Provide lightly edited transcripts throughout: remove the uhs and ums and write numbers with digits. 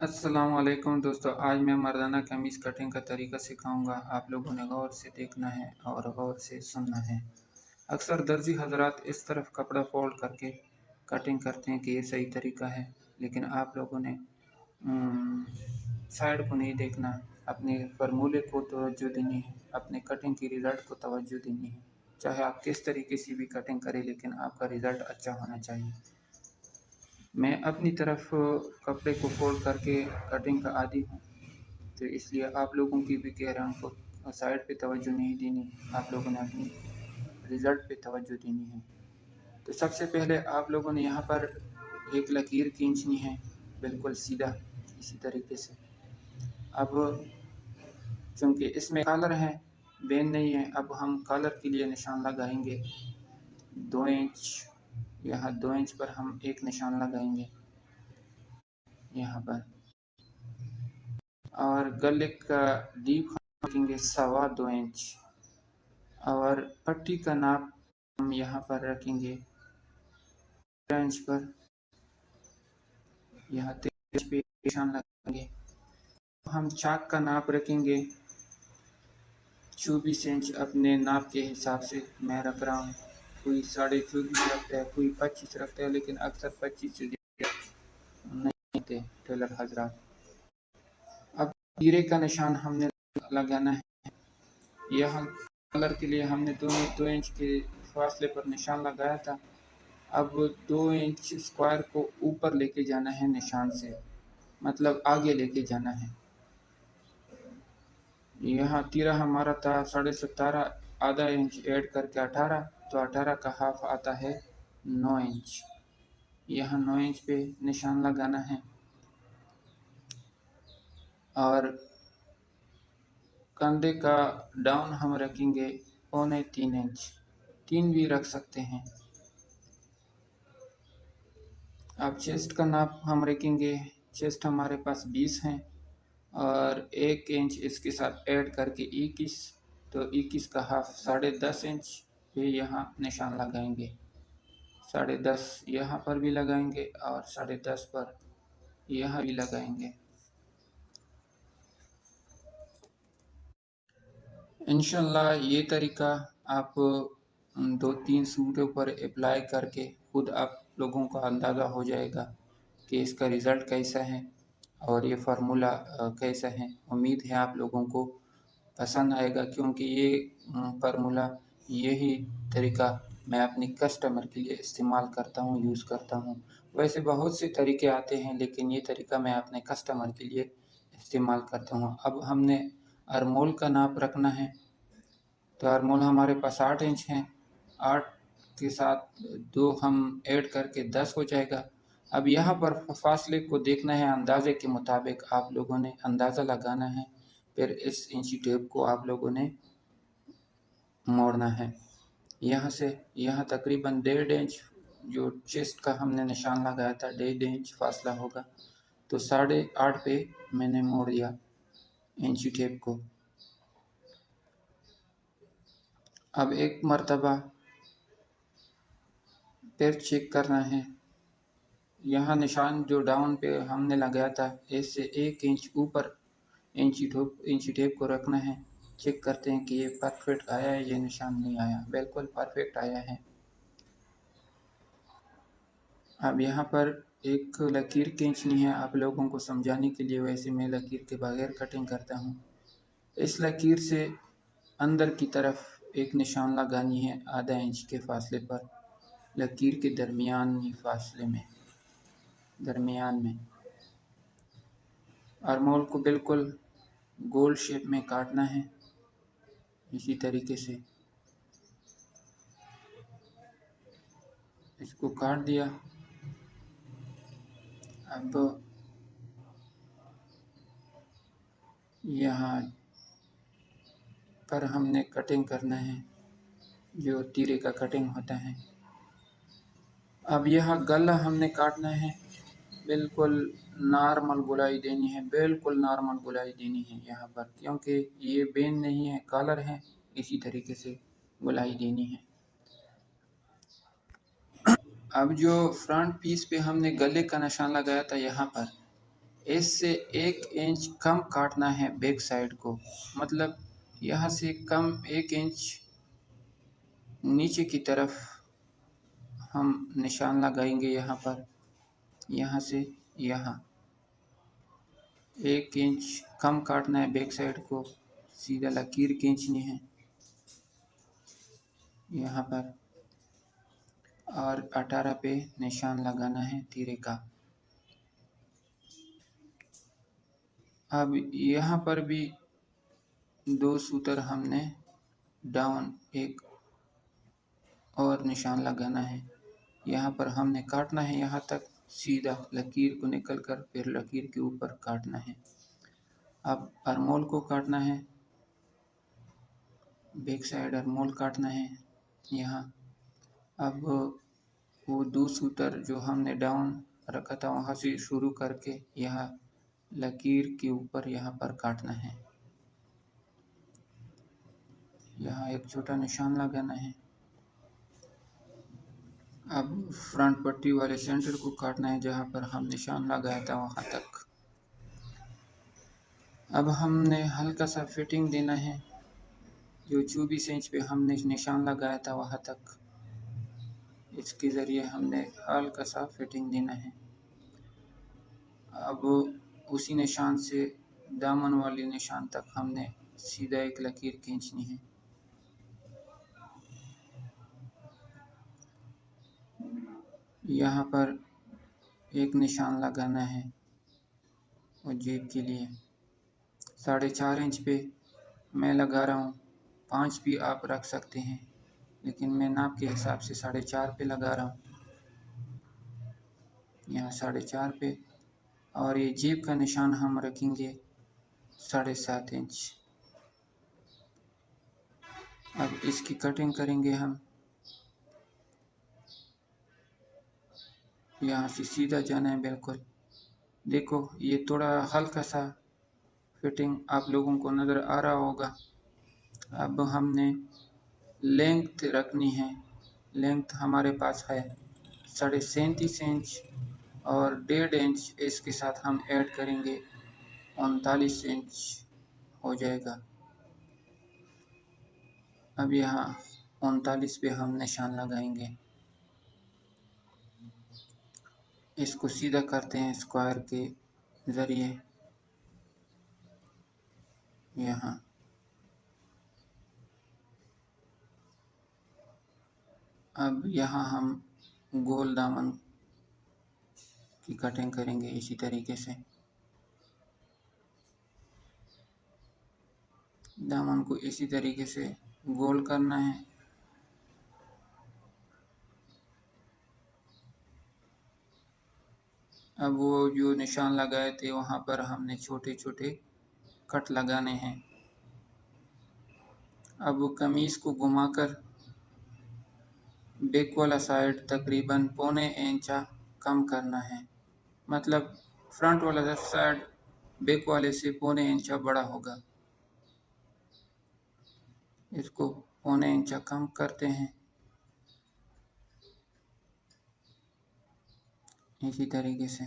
अस्सलामुअलैकुम दोस्तों, आज मैं मर्दाना कमीज़ कटिंग का तरीका सिखाऊंगा। आप लोगों ने गौर से देखना है और गौर से सुनना है। अक्सर दर्जी हजरात इस तरफ कपड़ा फोल्ड करके कटिंग करते हैं कि ये सही तरीका है, लेकिन आप लोगों ने साइड को नहीं देखना, अपने फॉर्मूले को तवज्जो देनी है, अपने कटिंग की रिज़ल्ट को तवज्जो देनी है। चाहे आप किस तरीके से भी कटिंग करें, लेकिन आपका रिज़ल्ट अच्छा होना चाहिए। मैं अपनी तरफ कपड़े को फोल्ड करके कटिंग का आदी हूँ, तो इसलिए आप लोगों की भी कह रहा हूँ को साइड पे तवज्जो नहीं देनी, आप लोगों ने अपनी रिज़ल्ट पे तवज्जो देनी है। तो सबसे पहले आप लोगों ने यहाँ पर एक लकीर खींचनी है, बिल्कुल सीधा इसी तरीके से। अब चूँकि इसमें कॉलर है, बेन नहीं है, अब हम कॉलर के लिए निशान लगाएंगे 2 इंच। यहाँ 2 इंच पर हम एक निशान लगाएंगे यहाँ पर, और गले का डीप हम रखेंगे 2.25 इंच, और पट्टी का नाप हम यहाँ पर रखेंगे 13 इंच पर। यहाँ 13 इंच पे निशान लगाएंगे। हम चाक का नाप रखेंगे 24 इंच, अपने नाप के हिसाब से मैं रख रहा हूँ। कोई 24.5 रखता है, कोई 25 रखता है, लेकिन अक्सर 25 से नहीं देते टेलर हजरात। अब तीरे का निशान हमने लगाना है। यहाँ कलर के लिए हमने 2 इंच के फासले पर निशान लगाया था। अब 2 इंच स्क्वायर को ऊपर लेके जाना है निशान से, मतलब आगे लेके जाना है। यहाँ तीरा हमारा था 17.5, आधा इंच ऐड करके 18, तो 18 का हाफ आता है 9 इंच। यहाँ 9 इंच पे निशान लगाना है, और कंधे का डाउन हम रखेंगे 2.25 इंच, 3 भी रख सकते हैं। अब चेस्ट का नाप हम रखेंगे, चेस्ट हमारे पास 20 हैं, और 1 इंच इसके साथ ऐड करके 21, तो 21 का हाफ 10.5 इंच पे यहाँ निशान लगाएंगे। 10.5 यहाँ पर भी लगाएंगे, और 10.5 पर यहाँ भी लगाएंगे। इंशाल्लाह ये तरीका आप 2-3 सूटों पर अप्लाई करके खुद आप लोगों को अंदाज़ा हो जाएगा कि इसका रिज़ल्ट कैसा है और ये फार्मूला कैसा है। उम्मीद है आप लोगों को पसंद आएगा, क्योंकि ये फार्मूला, यही तरीका मैं अपनी कस्टमर के लिए इस्तेमाल करता हूँ, यूज़ करता हूँ। वैसे बहुत से तरीके आते हैं, लेकिन ये तरीका मैं अपने कस्टमर के लिए इस्तेमाल करता हूँ। अब हमने आर्मोल का नाप रखना है, तो आर्मोल हमारे पास 8 इंच हैं, 8 के साथ 2 हम ऐड करके 10 हो जाएगा। अब यहाँ पर फासले को देखना है, अंदाजे के मुताबिक आप लोगों ने अंदाज़ा लगाना है, फिर इस इंची टेप को आप लोगों ने मोड़ना है। यहाँ से यहाँ तकरीबन 1.5 इंच जो चेस्ट का हमने निशान लगाया था, 1.5 इंच फासला होगा, तो 8.5 पे मैंने मोड़ दिया इंची टेप को। अब एक मर्तबा फिर चेक करना है, यहाँ निशान जो डाउन पे हमने लगाया था, इससे 1 इंच ऊपर इंची टेप को रखना है। चेक करते हैं कि ये परफेक्ट आया है, ये निशान नहीं आया, बिल्कुल परफेक्ट आया है। अब यहाँ पर एक लकीर खींचनी है आप लोगों को समझाने के लिए, वैसे मैं लकीर के बगैर कटिंग करता हूँ। इस लकीर से अंदर की तरफ एक निशान लगानी है आधा इंच के फासले पर, लकीर के दरमियानी फासले में, दरमियान में। आर्मोल को बिल्कुल गोल शेप में काटना है, इसी तरीके से इसको काट दिया। अब यहाँ पर हमने कटिंग करना है, जो तीरे का कटिंग होता है। अब यह गला हमने काटना है, बिल्कुल नॉर्मल गुलाई देनी है, बिल्कुल नॉर्मल गुलाई देनी है यहाँ पर, क्योंकि ये बेन नहीं है, कॉलर है, इसी तरीके से गुलाई देनी है। अब जो फ्रंट पीस पे हमने गले का निशान लगाया था यहाँ पर, इससे 1 इंच कम काटना है बैक साइड को, मतलब यहाँ से कम 1 इंच नीचे की तरफ हम निशान लगाएंगे। यहाँ पर, यहाँ से यहाँ 1 इंच कम काटना है बैक साइड को, सीधा लकीर खींचनी है यहाँ पर, और 18 पे निशान लगाना है तीरे का। अब यहाँ पर भी 2 सूत्र हमने डाउन एक और निशान लगाना है। यहाँ पर हमने काटना है यहाँ तक, सीधा लकीर को निकल कर फिर लकीर के ऊपर काटना है। अब अरमोल को काटना है, बैक साइड अरमोल काटना है यहाँ। अब वो 2 सूत्र जो हमने डाउन रखा था वहाँ से शुरू करके यहाँ लकीर के ऊपर यहाँ पर काटना है। यहाँ एक छोटा निशान लगाना है। अब फ्रंट पट्टी वाले सेंटर को काटना है जहाँ पर हम निशान लगाया था वहाँ तक। अब हमने हल्का सा फिटिंग देना है, जो 24 इंच पे हमने निशान लगाया था वहाँ तक, इसके ज़रिए हमने हल्का सा फिटिंग देना है। अब उसी निशान से दामन वाले निशान तक हमने सीधा एक लकीर खींचनी है। यहाँ पर एक निशान लगाना है और जेब के लिए 4.5 इंच पे मैं लगा रहा हूँ, 5 भी आप रख सकते हैं, लेकिन मैं नाप के हिसाब से 4.5 पे लगा रहा हूँ। यहाँ 4.5 पे, और ये जेब का निशान हम रखेंगे 7.5 इंच। अब इसकी कटिंग करेंगे हम। यहाँ से सीधा जाना है बिल्कुल। देखो ये थोड़ा हल्का सा फिटिंग आप लोगों को नज़र आ रहा होगा। अब हमने लेंथ रखनी है। लेंथ हमारे पास है 37.5 इंच और 1.5 इंच इसके साथ हम ऐड करेंगे, 39 इंच हो जाएगा। अब यहाँ 39 पे हम निशान लगाएंगे। इसको सीधा करते हैं स्क्वायर के ज़रिए यहाँ। अब यहाँ हम गोल दामन की कटिंग करेंगे इसी तरीके से। दामन को इसी तरीके से गोल करना है। अब वो जो निशान लगाए थे वहाँ पर हमने छोटे छोटे कट लगाने हैं। अब कमीज़ को घुमाकर बैक वाला साइड तकरीबन 1.25 इंच कम करना है, मतलब फ्रंट वाला साइड बैक वाले से 1.25 इंच बड़ा होगा। इसको 1.25 इंच कम करते हैं इसी तरीके से।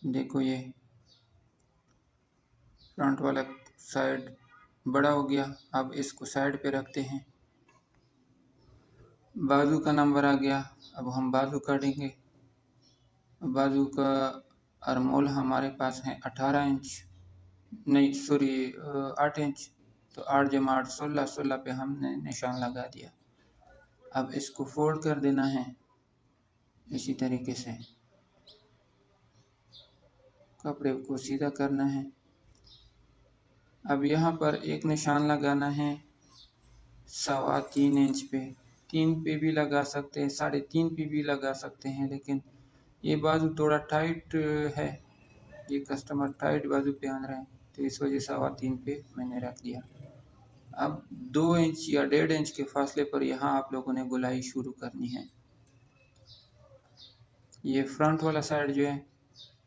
देखो ये फ्रंट वाला साइड बड़ा हो गया। अब इसको साइड पे रखते हैं। बाजू का नंबर आ गया, अब हम बाजू काटेंगे। बाजू का अरमोल हमारे पास है 18 इंच, नहीं सॉरी 8 इंच, तो 8 जमा 8 16, 16 पे हमने निशान लगा दिया। अब इसको फोल्ड कर देना है इसी तरीके से, कपड़े को सीधा करना है। अब यहाँ पर एक निशान लगाना है 3.25 इंच पे, 3 पे भी लगा सकते हैं, 3.5 पे भी लगा सकते हैं, लेकिन ये बाजू थोड़ा टाइट है, ये कस्टमर टाइट बाजू पहन रहे हैं, तो इस वजह 3.25 पे मैंने रख दिया। अब 2 इंच या 1.5 इंच के फासले पर यहाँ आप लोगों ने गोलाई शुरू करनी है। ये फ्रंट वाला साइड जो है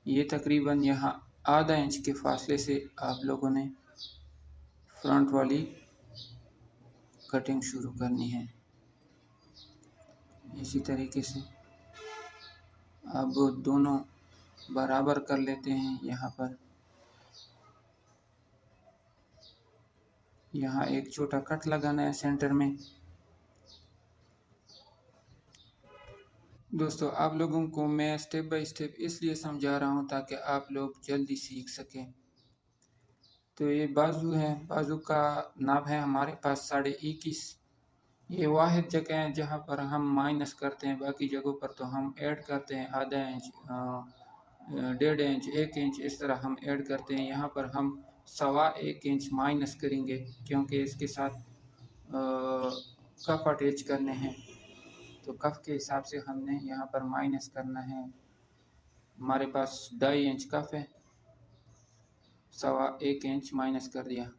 ये तकरीबन यहाँ आधा इंच के फासले से आप लोगों ने फ्रंट वाली कटिंग शुरू करनी है इसी तरीके से। अब दोनों बराबर कर लेते हैं। यहाँ पर यहाँ एक छोटा कट लगाना है सेंटर में। दोस्तों, आप लोगों को मैं स्टेप बाय स्टेप इसलिए समझा रहा हूँ ताकि आप लोग जल्दी सीख सकें। तो ये बाजू है, बाजू का नाप है हमारे पास 21.5। ये वाहिद जगह है जहाँ पर हम माइनस करते हैं, बाकी जगहों पर तो हम ऐड करते हैं आधा इंच, 1.5 इंच, 1 इंच, इस तरह हम ऐड करते हैं। यहाँ पर हम 1.25 इंच माइनस करेंगे क्योंकि इसके साथ कप अटैच करने हैं, तो कफ के हिसाब से हमने यहाँ पर माइनस करना है। हमारे पास 2.5 इंच कफ है, 1.25 इंच माइनस कर दिया।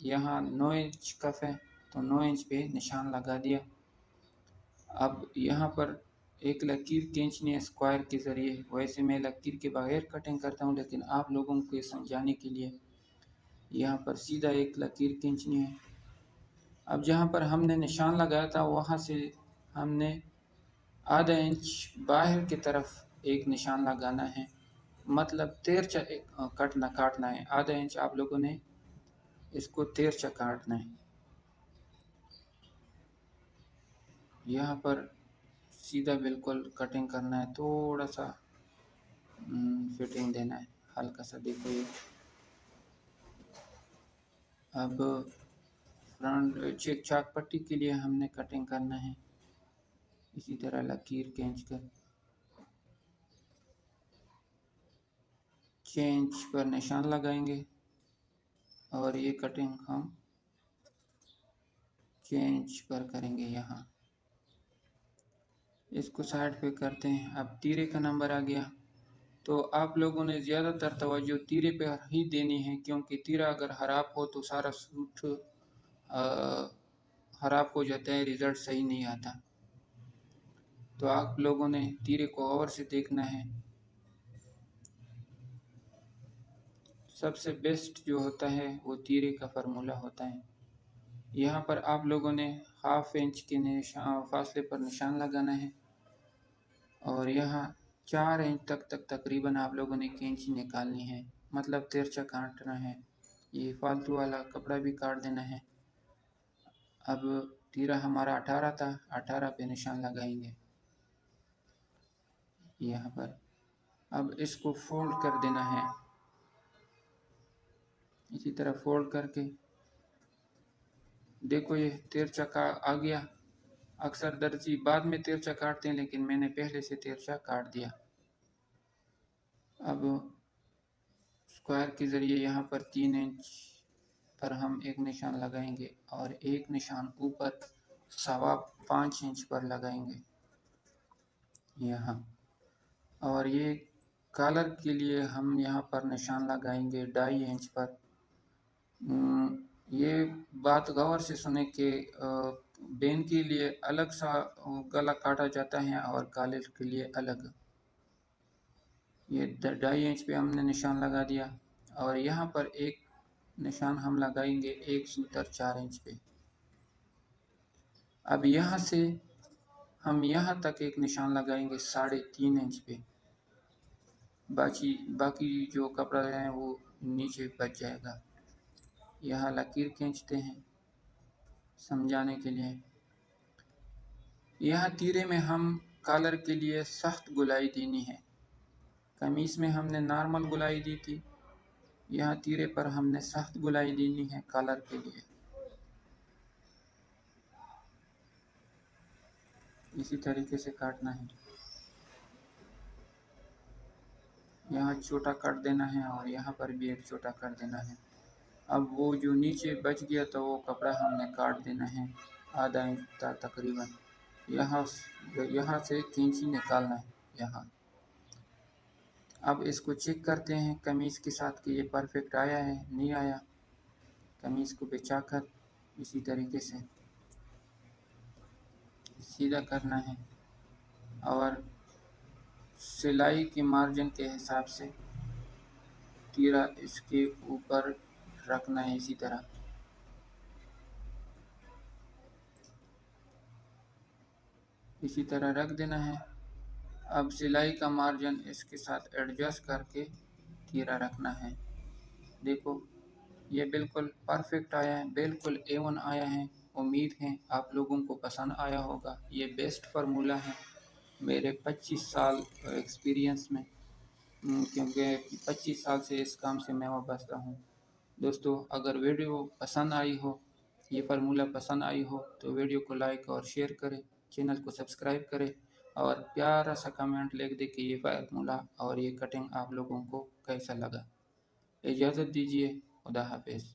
यहाँ 9 इंच कफ है तो 9 इंच पे निशान लगा दिया। अब यहाँ पर एक लकीर खींचनी है स्क्वायर के ज़रिए। वैसे मैं लकीर के बगैर कटिंग करता हूँ, लेकिन आप लोगों को समझाने के लिए यहाँ पर सीधा एक लकीर खींचनी है। अब जहाँ पर हमने निशान लगाया था वहाँ से हमने आधा इंच बाहर की तरफ एक निशान लगाना है, मतलब तिरछा कटना काटना है। आधा इंच आप लोगों ने इसको तिरछा काटना है। यहाँ पर सीधा बिल्कुल कटिंग करना है, थोड़ा सा फिटिंग देना है हल्का सा। देखो ये अब फ्रंट चेक चाक पट्टी के लिए हमने कटिंग करना है। इसी तरह लकीर खींच कर चेंज पर निशान लगाएंगे और ये कटिंग हम चेंज पर करेंगे। यहाँ इसको साइड पे करते हैं। अब तीरे का नंबर आ गया, तो आप लोगों ने ज़्यादातर तवज्जो तीरे पे ही देनी है, क्योंकि तीरा अगर ख़राब हो तो सारा सूट ख़राब हो जाता है, रिज़ल्ट सही नहीं आता। तो आप लोगों ने तीरे को और से देखना है। सबसे बेस्ट जो होता है वो तीरे का फार्मूला होता है। यहाँ पर आप लोगों ने 1/2 इंच के निशान फासले पर निशान लगाना है और यहाँ 4 इंच तक तकरीबन आप लोगों ने कैंची निकालनी है, मतलब तिरछा काटना है। ये फालतू वाला कपड़ा भी काट देना है। अब तीरा हमारा 18 था, 18 पे निशान लगाएंगे यहाँ पर। अब इसको फोल्ड कर देना है, इसी तरह फोल्ड करके देखो ये तिरछा का आ गया। अक्सर दर्जी बाद में तिरछा काटते हैं, लेकिन मैंने पहले से तिरछा काट दिया। अब स्क्वायर के ज़रिए यहाँ पर 3 इंच पर हम एक निशान लगाएंगे और एक निशान ऊपर 5.25 इंच पर लगाएंगे यहाँ। और ये कॉलर के लिए हम यहाँ पर निशान लगाएंगे 2.5 इंच पर। ये बात गौर से सुने कि बेन के लिए अलग सा गला काटा जाता है और कॉलर के लिए अलग। ये 2.5 इंच पे हमने निशान लगा दिया और यहाँ पर एक निशान हम लगाएंगे एक सूतर 4 इंच पे। अब यहाँ से हम यहाँ तक एक निशान लगाएंगे 3.5 इंच पे। बाकी जो कपड़ा है वो नीचे बच जाएगा। यहाँ लकीर खींचते हैं समझाने के लिए। यहाँ तीरे में हम कॉलर के लिए सख्त गुलाई देनी है। कमीज में हमने नॉर्मल गुलाई दी थी, यहाँ तीरे पर हमने सख्त गुलाई देनी है कॉलर के लिए। इसी तरीके से काटना है। यहाँ छोटा काट देना है और यहाँ पर भी एक छोटा कर देना है। अब वो जो नीचे बच गया तो वो कपड़ा हमने काट देना है आधा इंच तकरीबन। यहाँ से कैंची निकालना है यहाँ। अब इसको चेक करते हैं कमीज़ के साथ कि ये परफेक्ट आया है नहीं आया। कमीज़ को बिछाकर इसी तरीके से सीधा करना है और सिलाई के मार्जिन के हिसाब से तीरा इसके ऊपर रखना है। इसी तरह रख देना है। अब सिलाई का मार्जिन इसके साथ एडजस्ट करके तीरा रखना है। देखो ये बिल्कुल परफेक्ट आया है, बिल्कुल A1 आया है। उम्मीद है आप लोगों को पसंद आया होगा। ये बेस्ट फार्मूला है मेरे 25 साल एक्सपीरियंस में, क्योंकि 25 साल से इस काम से मैं वाबस्ता हूँ। दोस्तों अगर वीडियो पसंद आई हो, ये फार्मूला पसंद आई हो, तो वीडियो को लाइक और शेयर करें, चैनल को सब्सक्राइब करें और प्यारा सा कमेंट लिख दें कि ये फार्मूला और ये कटिंग आप लोगों को कैसा लगा। इजाज़त दीजिए, खुदा हाफिज़।